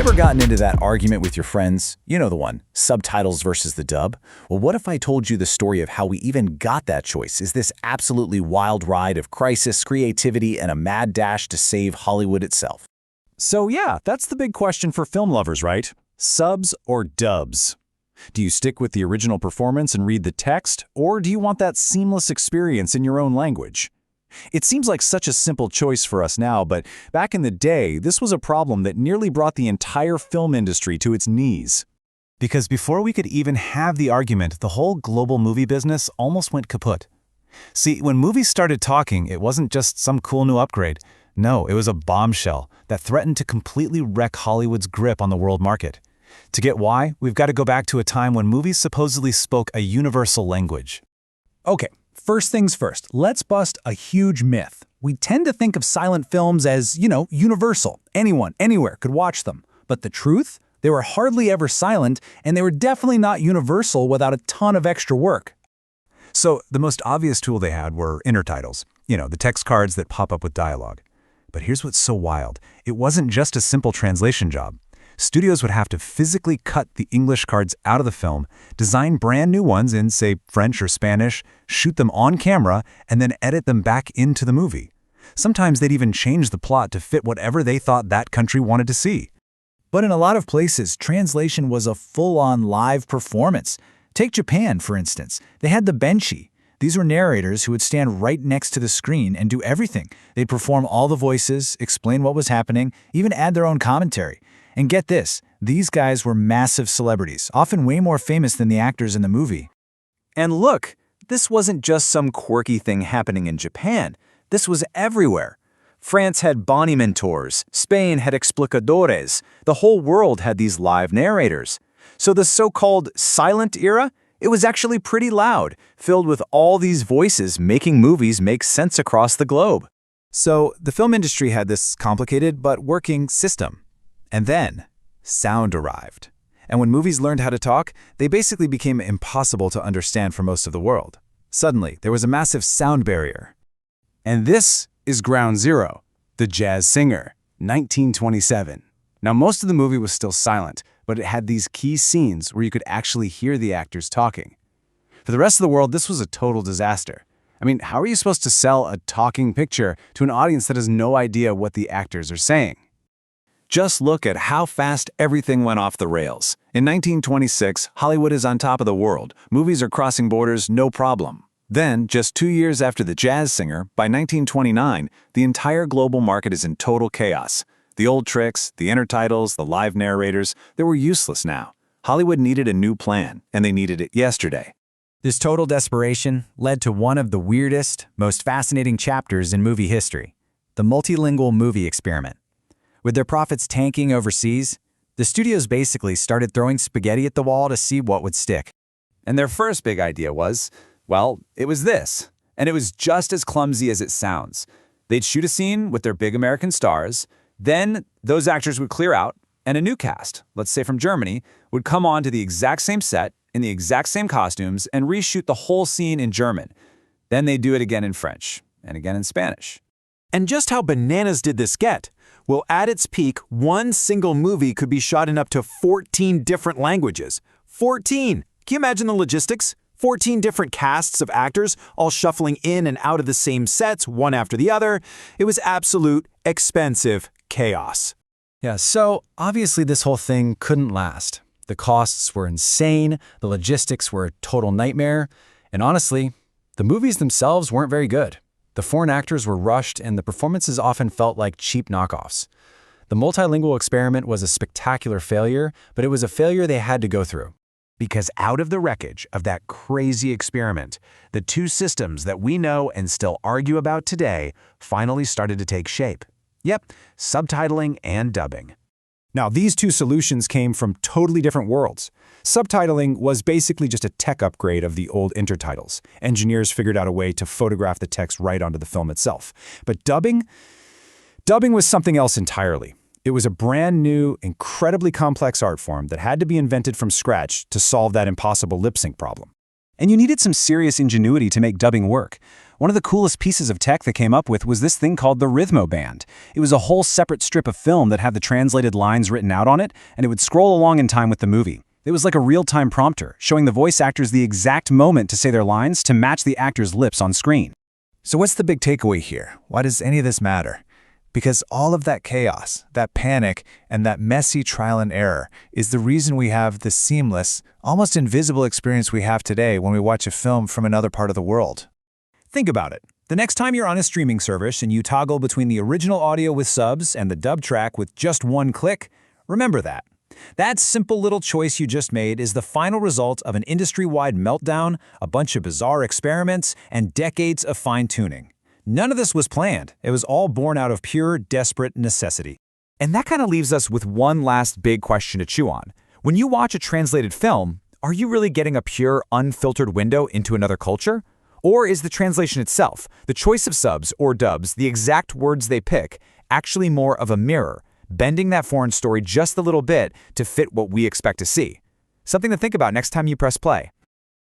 Ever gotten into that argument with your friends? You know the one, subtitles versus the dub? Well, what if I told you the story of how we even got that choice? Is this absolutely wild ride of crisis, creativity, and a mad dash to save Hollywood itself? So yeah, that's the big question for film lovers, right? Subs or dubs? Do you stick with the original performance and read the text, or do you want that seamless experience in your own language? It seems like such a simple choice for us now, but back in the day, this was a problem that nearly brought the entire film industry to its knees. Because before we could even have the argument, the whole global movie business almost went kaput. See, when movies started talking, it wasn't just some cool new upgrade. No, it was a bombshell that threatened to completely wreck Hollywood's grip on the world market. To get why, we've got to go back to a time when movies supposedly spoke a universal language. Okay, first things first, let's bust a huge myth. We tend to think of silent films as, universal. Anyone, anywhere could watch them. But the truth? They were hardly ever silent, and they were definitely not universal without a ton of extra work. So the most obvious tool they had were intertitles, the text cards that pop up with dialogue. But here's what's so wild. It wasn't just a simple translation job. Studios would have to physically cut the English cards out of the film, design brand new ones in, say, French or Spanish, shoot them on camera, and then edit them back into the movie. Sometimes they'd even change the plot to fit whatever they thought that country wanted to see. But in a lot of places, translation was a full-on live performance. Take Japan, for instance. They had the benshi. These were narrators who would stand right next to the screen and do everything. They'd perform all the voices, explain what was happening, even add their own commentary. And get this, these guys were massive celebrities, often way more famous than the actors in the movie. And look, this wasn't just some quirky thing happening in Japan. This was everywhere. France had Bonnie mentors, Spain had explicadores, the whole world had these live narrators. So the so-called silent era, it was actually pretty loud, filled with all these voices making movies make sense across the globe. So the film industry had this complicated but working system. And then, sound arrived. And when movies learned how to talk, they basically became impossible to understand for most of the world. Suddenly, there was a massive sound barrier. And this is Ground Zero, The Jazz Singer, 1927. Now, most of the movie was still silent, but it had these key scenes where you could actually hear the actors talking. For the rest of the world, this was a total disaster. I mean, how are you supposed to sell a talking picture to an audience that has no idea what the actors are saying? Just look at how fast everything went off the rails. In 1926, Hollywood is on top of the world. Movies are crossing borders, no problem. Then, just 2 years after The Jazz Singer, by 1929, the entire global market is in total chaos. The old tricks, the intertitles, the live narrators, they were useless now. Hollywood needed a new plan, and they needed it yesterday. This total desperation led to one of the weirdest, most fascinating chapters in movie history, the multilingual movie experiment. With their profits tanking overseas, the studios basically started throwing spaghetti at the wall to see what would stick. And their first big idea was, well, it was this. And it was just as clumsy as it sounds. They'd shoot a scene with their big American stars, then those actors would clear out, and a new cast, let's say from Germany, would come on to the exact same set, in the exact same costumes, and reshoot the whole scene in German. Then they'd do it again in French, and again in Spanish. And just how bananas did this get? Well, at its peak, one single movie could be shot in up to 14 different languages. 14! Can you imagine the logistics? 14 different casts of actors, all shuffling in and out of the same sets, one after the other. It was absolute, expensive chaos. Yeah, so obviously this whole thing couldn't last. The costs were insane, the logistics were a total nightmare, and honestly, the movies themselves weren't very good. The foreign actors were rushed, and the performances often felt like cheap knockoffs. The multilingual experiment was a spectacular failure, but it was a failure they had to go through. Because out of the wreckage of that crazy experiment, the two systems that we know and still argue about today finally started to take shape. Yep, subtitling and dubbing. Now, these two solutions came from totally different worlds. Subtitling was basically just a tech upgrade of the old intertitles. Engineers figured out a way to photograph the text right onto the film itself. But dubbing was something else entirely. It was a brand new, incredibly complex art form that had to be invented from scratch to solve that impossible lip sync problem. And you needed some serious ingenuity to make dubbing work. One of the coolest pieces of tech they came up with was this thing called the Rhythmo Band. It was a whole separate strip of film that had the translated lines written out on it, and it would scroll along in time with the movie. It was like a real-time prompter, showing the voice actors the exact moment to say their lines to match the actor's lips on screen. So what's the big takeaway here? Why does any of this matter? Because all of that chaos, that panic, and that messy trial and error is the reason we have the seamless, almost invisible experience we have today when we watch a film from another part of the world. Think about it. The next time you're on a streaming service and you toggle between the original audio with subs and the dub track with just one click, remember that. That simple little choice you just made is the final result of an industry-wide meltdown, a bunch of bizarre experiments, and decades of fine-tuning. None of this was planned. It was all born out of pure, desperate necessity. And that kind of leaves us with one last big question to chew on. When you watch a translated film, are you really getting a pure, unfiltered window into another culture? Or is the translation itself, the choice of subs or dubs, the exact words they pick, actually more of a mirror, bending that foreign story just a little bit to fit what we expect to see? Something to think about next time you press play.